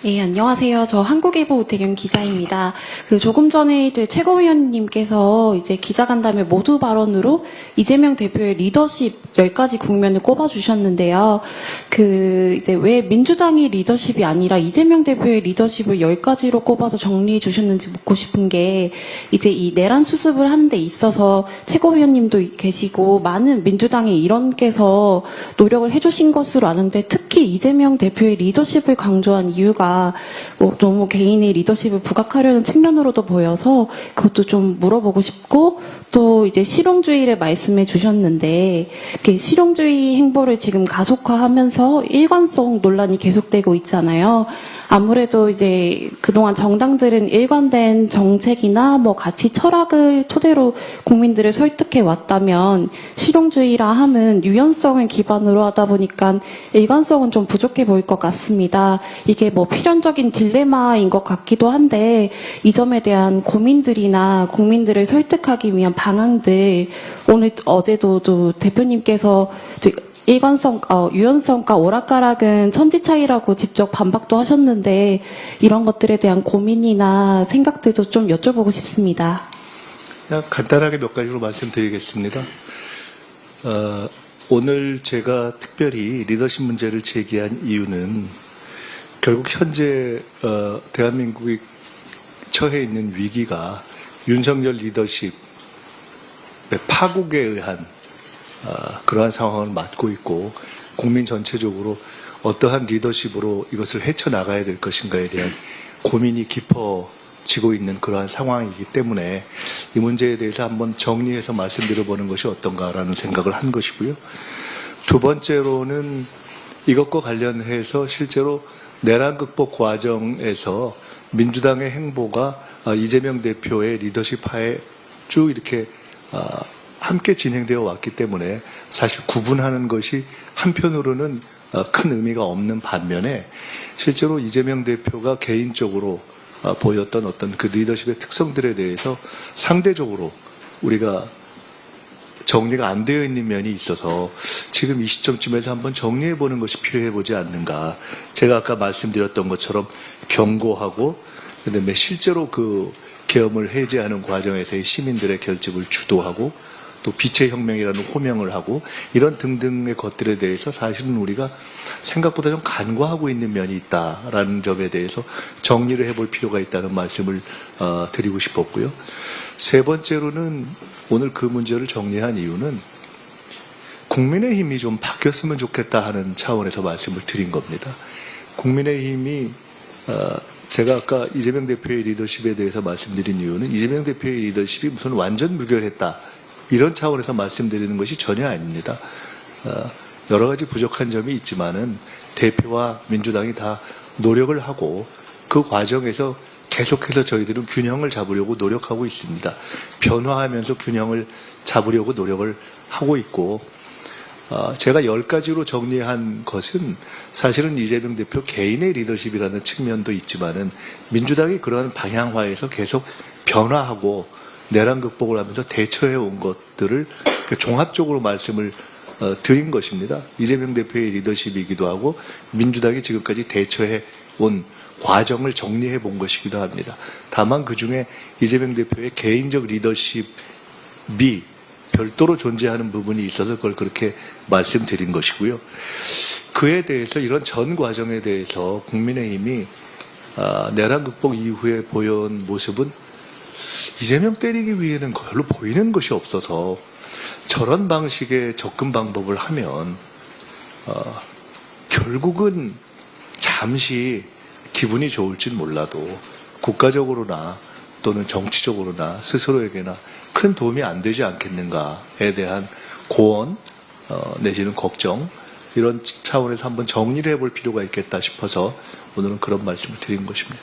네, 안녕하세요. 저 한국일보 오태경 기자입니다. 조금 전에 최고위원님께서 이제 기자간담회 모두 발언으로 이재명 대표의 리더십 10가지 국면을 꼽아주셨는데요. 이제 왜 민주당이 리더십이 아니라 이재명 대표의 리더십을 10가지로 꼽아서 정리해 주셨는지 묻고 싶은 게, 이제 이 내란 수습을 하는 데 있어서 최고위원님도 계시고 많은 민주당의 일원께서 노력을 해주신 것으로 아는데, 특히 이재명 대표의 리더십을 강조한 이유가 너무 개인의 리더십을 부각하려는 측면으로도 보여서 그것도 좀 물어보고 싶고, 또 이제 실용주의를 말씀해 주셨는데, 실용주의 행보를 지금 가속화하면서 일관성 논란이 계속되고 있잖아요. 아무래도 이제 그동안 정당들은 일관된 정책이나 가치 철학을 토대로 국민들을 설득해 왔다면, 실용주의라 함은 유연성을 기반으로 하다 보니까 일관성은 좀 부족해 보일 것 같습니다. 이게 필연적인 딜레마인 것 같기도 한데, 이 점에 대한 고민들이나 국민들을 설득하기 위한 방안들, 어제도 대표님께서 유연성과 오락가락은 천지 차이라고 직접 반박도 하셨는데, 이런 것들에 대한 고민이나 생각들도 좀 여쭤보고 싶습니다. 그냥 간단하게 몇 가지로 말씀드리겠습니다. 오늘 제가 특별히 리더십 문제를 제기한 이유는 결국 현재 대한민국이 처해 있는 위기가 윤석열 리더십의 파국에 의한 그러한 상황을 맞고 있고, 국민 전체적으로 어떠한 리더십으로 이것을 헤쳐나가야 될 것인가에 대한 고민이 깊어지고 있는 그러한 상황이기 때문에 이 문제에 대해서 한번 정리해서 말씀드려보는 것이 어떤가라는 생각을 한 것이고요. 두 번째로는 이것과 관련해서 실제로 내란 극복 과정에서 민주당의 행보가 이재명 대표의 리더십 하에 쭉 이렇게 함께 진행되어 왔기 때문에 사실 구분하는 것이 한편으로는 큰 의미가 없는 반면에, 실제로 이재명 대표가 개인적으로 보였던 어떤 그 리더십의 특성들에 대해서 상대적으로 우리가 정리가 안 되어 있는 면이 있어서 지금 이 시점쯤에서 한번 정리해 보는 것이 필요해 보지 않는가. 제가 아까 말씀드렸던 것처럼 경고하고, 그다음에 실제로 그 계엄을 해제하는 과정에서의 시민들의 결집을 주도하고, 또 빛의 혁명이라는 호명을 하고, 이런 등등의 것들에 대해서 사실은 우리가 생각보다 좀 간과하고 있는 면이 있다라는 점에 대해서 정리를 해볼 필요가 있다는 말씀을 드리고 싶었고요. 세 번째로는 오늘 그 문제를 정리한 이유는 국민의힘이 좀 바뀌었으면 좋겠다 하는 차원에서 말씀을 드린 겁니다. 국민의힘이 제가 아까 이재명 대표의 리더십에 대해서 말씀드린 이유는 이재명 대표의 리더십이 무슨 완전 무결했다, 이런 차원에서 말씀드리는 것이 전혀 아닙니다. 여러 가지 부족한 점이 있지만은 대표와 민주당이 다 노력을 하고, 그 과정에서 계속해서 저희들은 균형을 잡으려고 노력하고 있습니다. 변화하면서 균형을 잡으려고 노력을 하고 있고, 제가 10가지로 정리한 것은 사실은 이재명 대표 개인의 리더십이라는 측면도 있지만은 민주당이 그러한 방향화에서 계속 변화하고 내란 극복을 하면서 대처해 온 것들을 종합적으로 말씀을 드린 것입니다. 이재명 대표의 리더십이기도 하고 민주당이 지금까지 대처해 온 과정을 정리해 본 것이기도 합니다. 다만 그중에 이재명 대표의 개인적 리더십이 별도로 존재하는 부분이 있어서 그걸 그렇게 말씀드린 것이고요. 그에 대해서, 이런 전 과정에 대해서 국민의힘이 내란 극복 이후에 보여온 모습은 이재명 때리기 위해는 별로 보이는 것이 없어서, 저런 방식의 접근 방법을 하면 결국은 잠시 기분이 좋을진 몰라도 국가적으로나 또는 정치적으로나 스스로에게나 큰 도움이 안 되지 않겠는가에 대한 고언 내지는 걱정, 이런 차원에서 한번 정리를 해볼 필요가 있겠다 싶어서 오늘은 그런 말씀을 드린 것입니다.